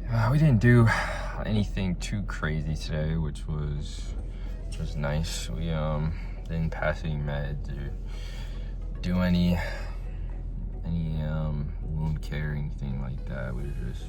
We didn't do anything too crazy today, which was nice. We didn't pass any meds or do any wound care or anything like that. We were just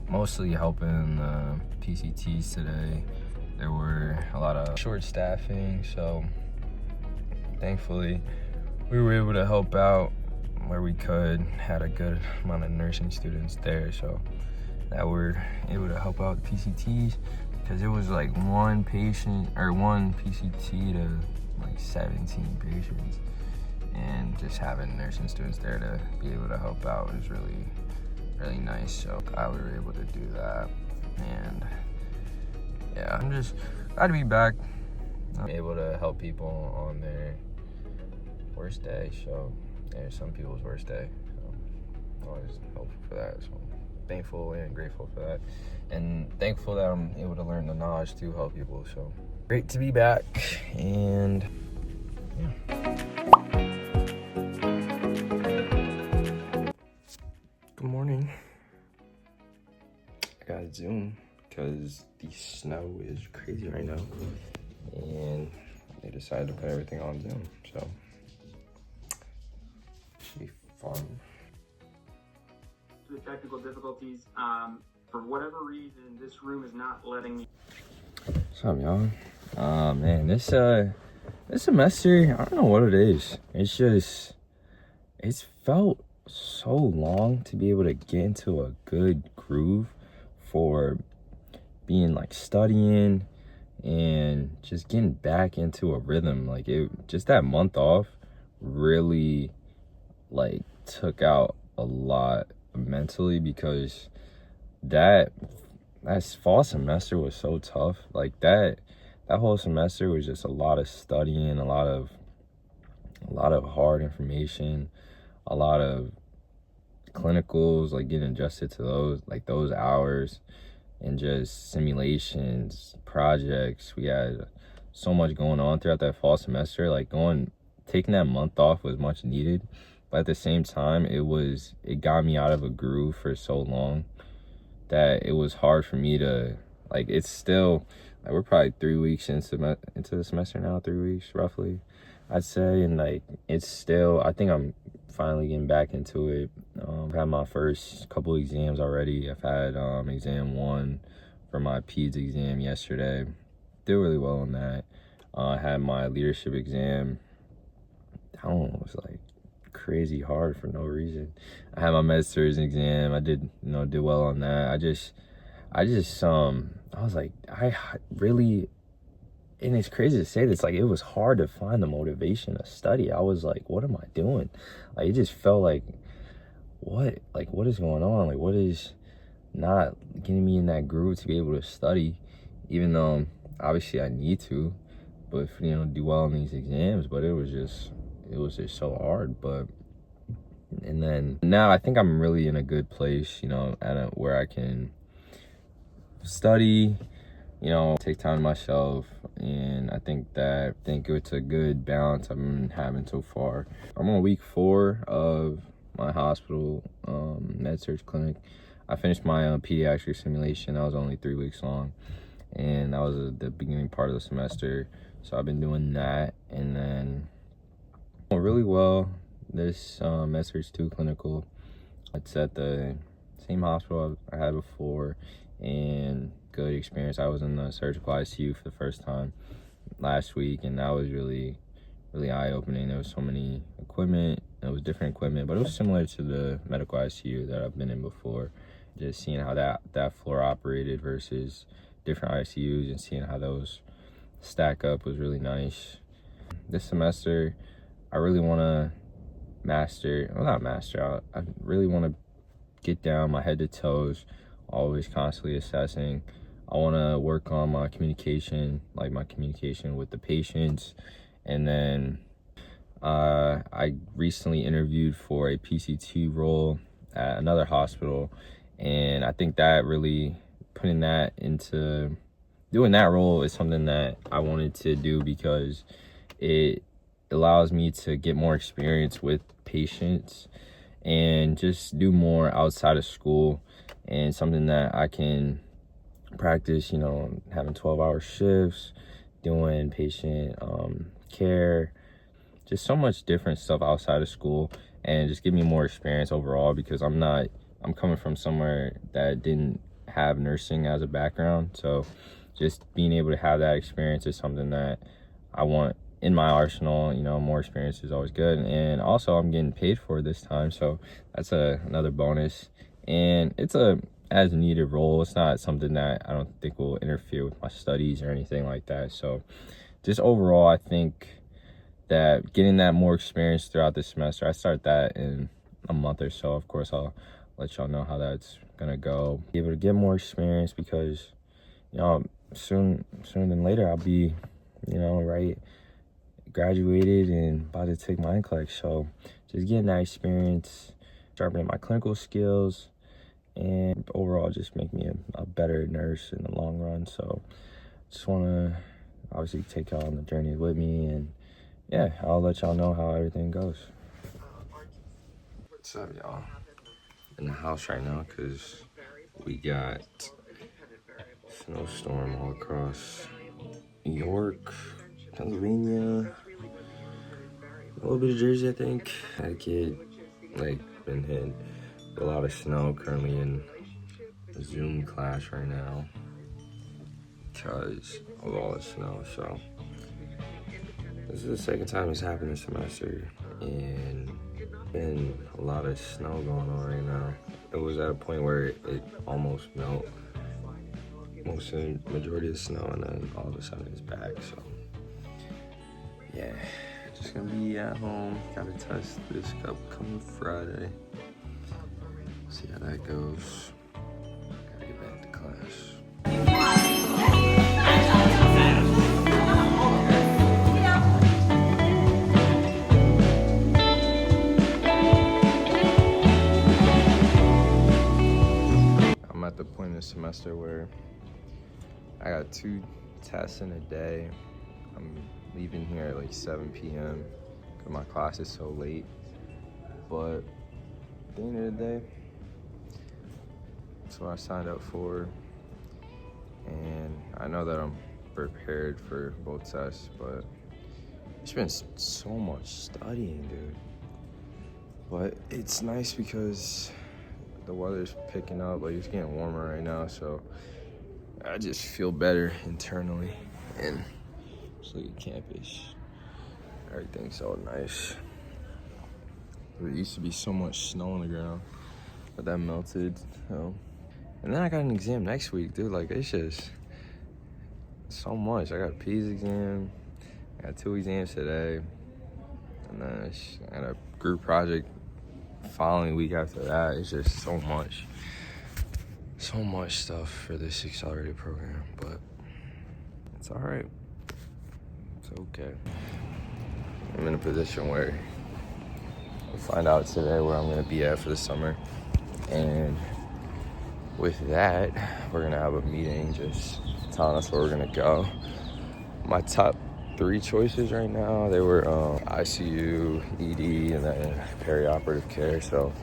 mostly helping the PCTs today. There were a lot of short staffing, so thankfully we were able to help out where we could. Had a good amount of nursing students there, so that we're able to help out the PCTs, because it was like one patient or one PCT to like 17 patients, and just having nursing students there to be able to help out was really nice. So glad we were able to do that, and yeah, I'm just glad to be back. I'm able to help people on their worst day, so there's some people's worst day, so always helpful for that. So thankful and grateful for that, and thankful that I'm able to learn the knowledge to help people. So great to be back, and yeah. Good morning. I got Zoom because the snow is crazy right now, and they decided to put everything on Zoom, so should be fun. The technical difficulties. For whatever reason, this room is not letting me. What's up, y'all? Man, this semester, I don't know what it is. It's felt so long to be able to get into a good groove for being like studying and just getting back into a rhythm. Like just that month off really like took out a lot mentally, because that fall semester was so tough. Like that whole semester was just a lot of studying, a lot of hard information, a lot of clinicals, like getting adjusted to those hours, and just simulations, projects. We had so much going on throughout that fall semester. Like taking that month off was much needed, but at the same time, it got me out of a groove for so long that it was hard for me to, like, it's still, like, we're probably 3 weeks into the semester now, 3 weeks roughly, I'd say, and like it's still, I think I'm finally getting back into it. I've had my first couple exams already. I've had exam 1 for my peds exam yesterday. Did really well on that. I had my leadership exam. That one was like crazy hard for no reason. I had my Med-Surg exam. I did well on that. I was like, I really, and it's crazy to say this, like, it was hard to find the motivation to study. I was like, what am I doing? Like, it just felt like, what is going on? Like, what is not getting me in that groove to be able to study, even though obviously I need to, but do well on these exams. But it was just so hard. But and then now I think I'm really in a good place, where I can study, take time to myself, and I think it's a good balance I've been having so far. I'm on week 4 of my hospital Med-Surg clinic. I finished my pediatrics simulation. That was only 3 weeks long, and that was the beginning part of the semester. So I've been doing that, and then really well. This Med-Surg 2 clinical, it's at the same hospital I had before, and good experience. I was in the surgical ICU for the first time last week, and that was really eye-opening. There was so many equipment. It was different equipment, but it was similar to the medical ICU that I've been in before. Just seeing how that floor operated versus different ICUs, and seeing how those stack up was really nice. This semester, I really want to I really want to get down my head to toes, always constantly assessing. I want to work on my communication, with the patients. And then I recently interviewed for a PCT role at another hospital, and I think that really doing that role is something that I wanted to do, because it allows me to get more experience with patients and just do more outside of school, and something that I can practice, you know, having 12-hour shifts, doing patient care, just so much different stuff outside of school, and just give me more experience overall, because I'm coming from somewhere that didn't have nursing as a background. So just being able to have that experience is something that I want in my arsenal. You know, more experience is always good, and also I'm getting paid for it this time, so that's another bonus. And it's a as needed role. It's not something that I don't think will interfere with my studies or anything like that. So just overall, I think that getting that more experience throughout the semester, I start that in a month or so. Of course, I'll let y'all know how that's gonna go. Be able to get more experience, because, you know, sooner than later, I'll be, you know, graduated and about to take my NCLEX. So just getting that experience, sharpening my clinical skills, and overall just make me a better nurse in the long run. So just want to obviously take y'all on the journey with me, and yeah, I'll let y'all know how everything goes. What's up, y'all? In the house right now because we got snowstorm all across New York, Pennsylvania, a little bit of Jersey, I think. That kid, like, been hit with a lot of snow. Currently in a Zoom class right now because of all the snow. So this is the second time it's happened this semester, and been a lot of snow going on right now. It was at a point where it almost melted most of the majority of the snow, and then all of a sudden it's back. So yeah, just gonna be at home. Gotta test this upcoming Friday. See how that goes. Gotta get back to class. I'm at the point in the semester where I got 2 tests in a day. I'm leaving here at like 7 p.m. because my class is so late. But at the end of the day, that's what I signed up for. And I know that I'm prepared for both tests, but it's been so much studying, dude. But it's nice because the weather's picking up, like it's getting warmer right now, so I just feel better internally. And just look at campus. Everything's so nice. There used to be so much snow on the ground, but that melted, you know. And then I got an exam next week, dude. Like, it's just so much. I got a P's exam, I got 2 exams today, and then I got a group project following week after that. It's just so much stuff for this accelerated program, but it's all right. It's okay. I'm in a position where I'll find out today where I'm gonna be at for the summer, and with that, we're gonna have a meeting just telling us where we're gonna go. My top 3 choices right now, they were ICU, ED, and then perioperative care. So,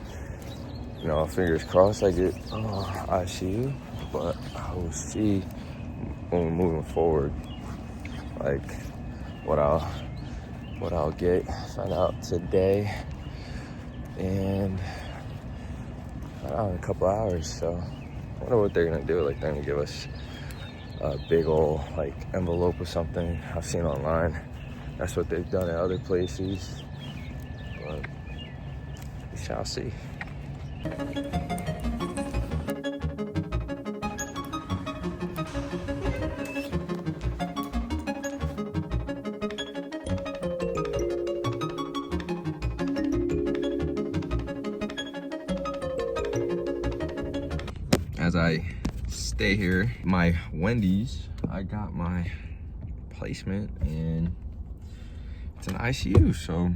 you know, fingers crossed I get ICU, but I will see when we're moving forward, like what I'll get. Find out today, and find out in a couple hours. So I wonder what they're gonna do. Like, they're gonna give us a big old like envelope or something. I've seen online that's what they've done at other places, but we shall see. As I stay here, my Wendy's, I got my placement, and it's an ICU, so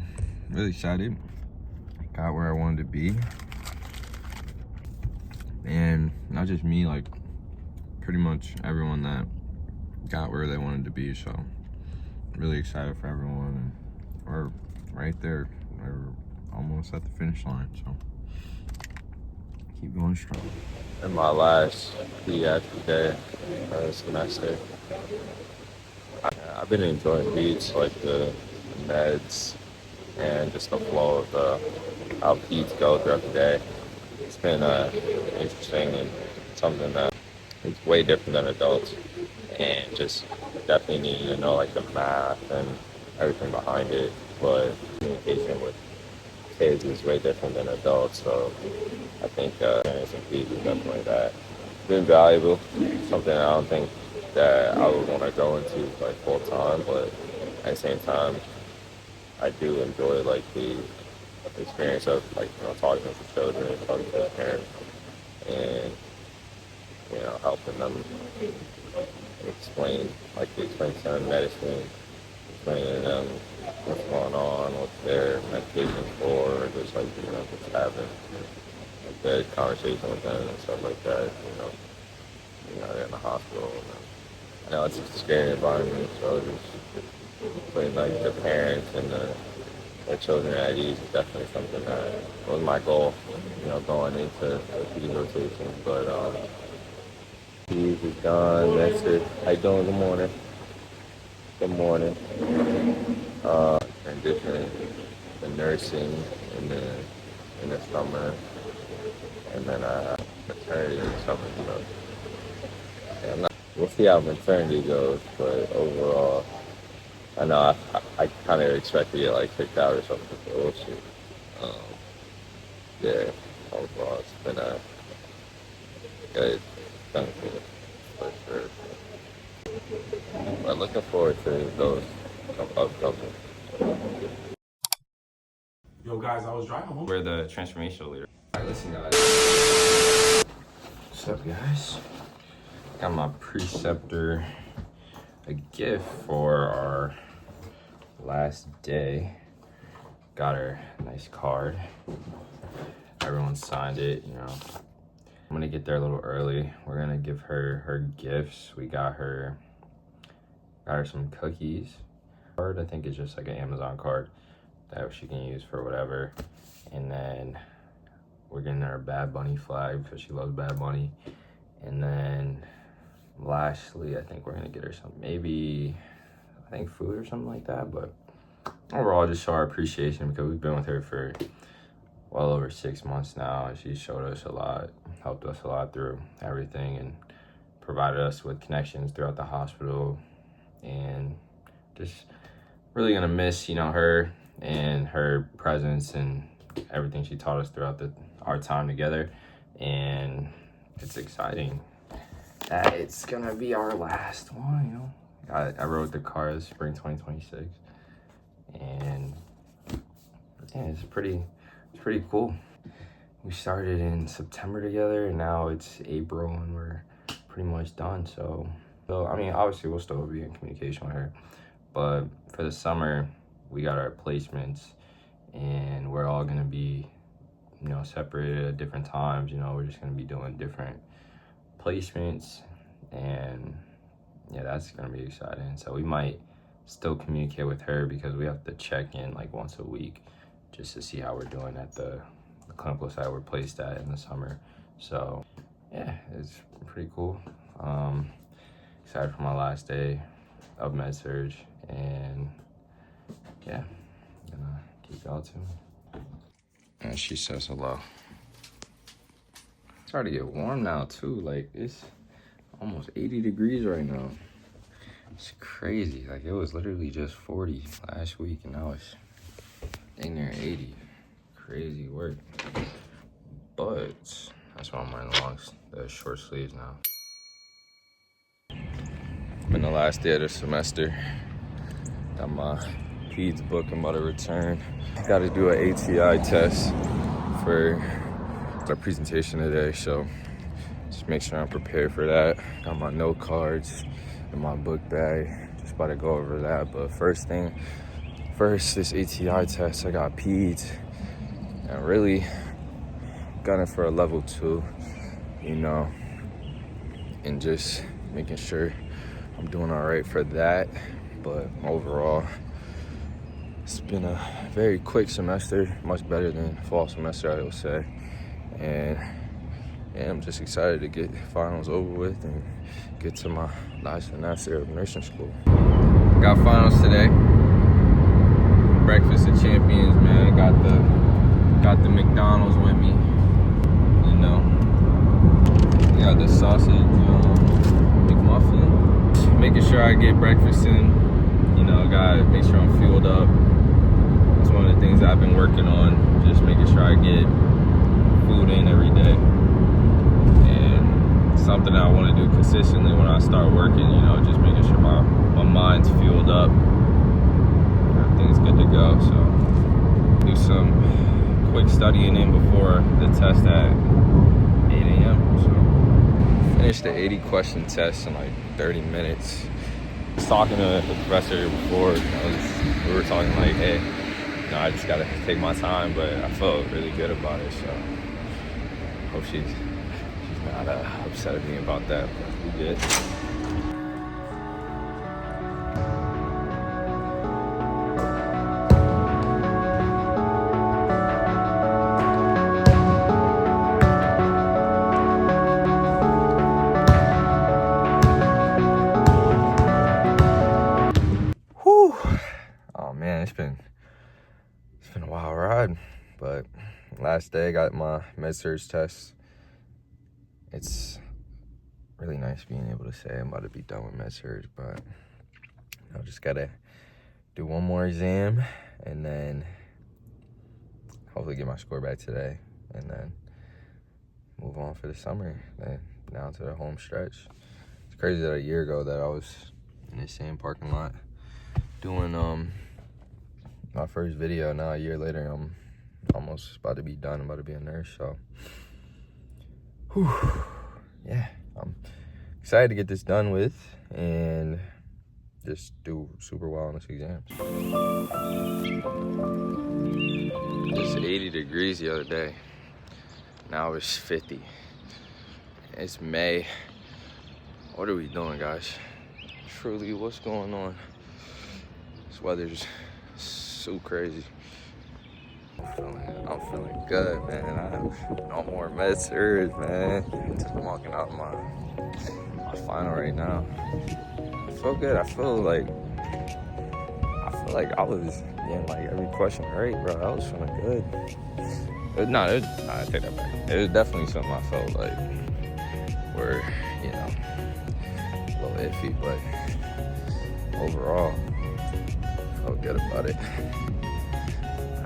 really excited. Got where I wanted to be, and not just me, like pretty much everyone that got where they wanted to be. So really excited for everyone, and we're right there. We're almost at the finish line, so keep going strong. In my last pediatric day semester, I've been enjoying beats like the meds and just the flow of how peds go throughout the day. It's been interesting and something that is way different than adults, and just definitely needing to know like the math and everything behind it. But communication with kids is way different than adults, so I think experience in peds is definitely that. It's been valuable, something I don't think that I would want to go into like full time, but at the same time, I do enjoy like the experience of like talking to the children, talking to the parents, and helping them explain to them medicine, explaining to them what's going on, what their medications for, just like just having a good conversation with them and stuff like that. They're in the hospital. I know it's a scary environment, so just putting like the parents and the children at ease is definitely something that was my goal, going into the PE rotation. But PEs is gone. That's it. How you doing? Good morning. Good morning. Transitioning the nursing in the summer, and then maternity in the summer. So yeah, we'll see how maternity goes, but overall, I know I kind of expect to get like kicked out or something. So we'll see. Yeah, overall, it's been a good benefit for sure. But looking forward to those upcoming. Yo, guys, I was driving. We're the transformational leader. All right, listen, guys. What's up, guys? Got my preceptor a gift for our last day. Got her a nice card. Everyone signed it, I'm gonna get there a little early. We're gonna give her gifts. We got her some cookies. Card, I think it's just like an Amazon card that she can use for whatever. And then we're getting her a Bad Bunny flag because she loves Bad Bunny. And then lastly, I think we're gonna get her food or something like that. But overall, just show our appreciation because we've been with her for well over 6 months now, and she showed us a lot, helped us a lot through everything, and provided us with connections throughout the hospital. And just really gonna miss her and her presence and everything she taught us throughout our time together. And it's exciting that it's gonna be our last one. I wrote the card spring 2026, and yeah, it's pretty cool. We started in September together, and now it's April, and we're pretty much done. So I mean, obviously we'll still be in communication with her, but for the summer we got our placements, and we're all gonna be separated at different times. We're just gonna be doing different placements, and yeah, that's gonna be exciting. So we might still communicate with her because we have to check in like once a week just to see how we're doing at the clinical site we're placed at in the summer. So yeah, it's pretty cool. Excited for my last day of Med-Surg, and yeah, gonna keep y'all tuned. And she says hello. It's starting to get warm now too. Like it's almost 80 degrees right now. It's crazy. Like it was literally just 40 last week, and now it's dang near 80. Crazy work. But that's why I'm wearing the short sleeves now. Been the last day of the semester. Got my peds book. I'm about to return. Got to do an ATI test for our presentation today, so just make sure I'm prepared for that. Got my note cards in my book bag. Just about to go over that. But first, this ATI test, I got peds. And really gunning for a level 2, and just making sure I'm doing all right for that. But overall, it's been a very quick semester, much better than fall semester, I would say. And yeah, I'm just excited to get finals over with and get to my last semester of nursing school. Got finals today. Breakfast of champions, man. Got the McDonald's with me. You know, got the sausage McMuffin. Just making sure I get breakfast in. You know, gotta make sure I'm fueled up. That's one of the things I've been working on. Just making sure I get food in every day. And something that I want to do consistently when I start working. You know, just making sure my mind's fueled up. Everything's good to go. So do some quick studying in before the test at 8 a.m. So finished the 80 question test in like 30 minutes. I was talking to the professor before. We were talking like, hey, you know, I just gotta take my time, but I felt really good about it. So hope she's not upset at me about that, but we good. Oh man, it's been a wild ride, but last day I got my Med-Surg test. It's really nice being able to say I'm about to be done with Med-Surg, but I just gotta do one more exam and then hopefully get my score back today and then move on for the summer, then down to the home stretch. It's crazy that a year ago that I was in the same parking lot doing my first video. Now a year later I'm almost about to be done. I'm about to be a nurse, so yeah, I'm excited to get this done with and just do super well on this exam. It's 80 degrees the other day. Now it's 50. It's May. What are we doing, guys? Truly, what's going on? This weather's so crazy. I'm feeling good, man. I have no more Med-Surg, man. Just walking out my final right now. I feel good. I feel like I was getting like every question right, bro. I was feeling good. I take that back. It was definitely something I felt like were, you know, a little iffy, but overall, I felt good about it.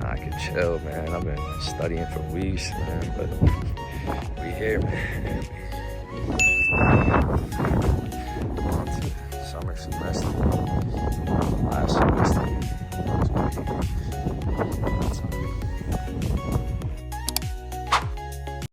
I could chill, man. I've been studying for weeks, man, but we here, man.